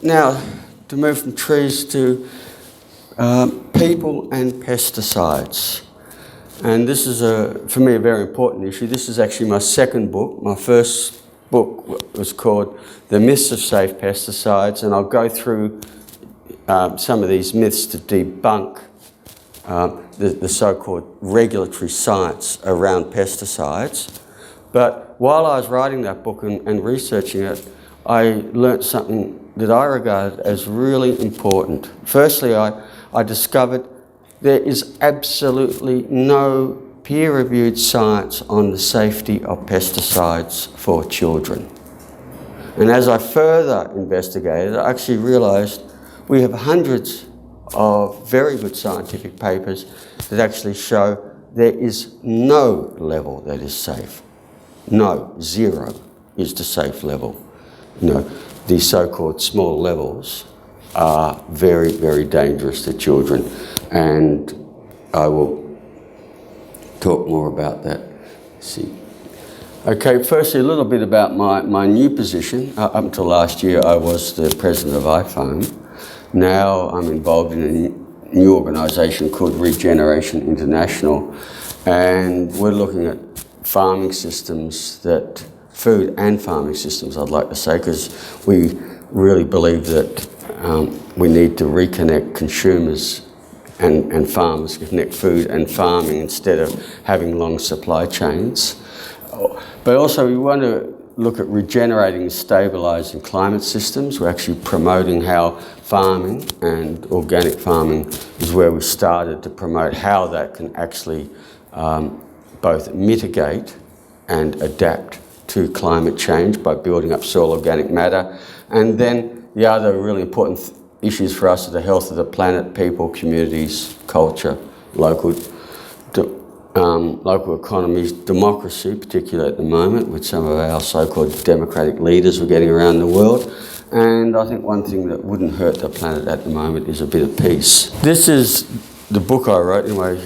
now, to move from trees to people and pesticides. And this is, for me, a very important issue. This is actually my second book. My first book was called The Myths of Safe Pesticides, and I'll go through some of these myths to debunk the so-called regulatory science around pesticides. But while I was writing that book and researching it, I learnt something that I regard as really important. Firstly, I discovered there is absolutely no peer-reviewed science on the safety of pesticides for children. And as I further investigated, I actually realised we have hundreds of very good scientific papers that actually show there is no level that is safe. No, zero is the safe level. You know, these so-called small levels are very, very dangerous to children, and I will talk more about that. Let's see. Okay, firstly, a little bit about my new position. Up until last year, I was the president of iPhone. Now I'm involved in a new organisation called Regeneration International, and we're looking at farming systems food and farming systems, I'd like to say, because we really believe that we need to reconnect consumers and farmers, connect food and farming instead of having long supply chains. But also we want to look at regenerating and stabilising climate systems. We're actually promoting how farming and organic farming is where we started to promote how that can actually both mitigate and adapt to climate change by building up soil organic matter. And then the other really important issues for us are the health of the planet, people, communities, culture, local economies, democracy, particularly at the moment with some of our so-called democratic leaders we're getting around the world. And I think one thing that wouldn't hurt the planet at the moment is a bit of peace. This is the book I wrote. Anyway,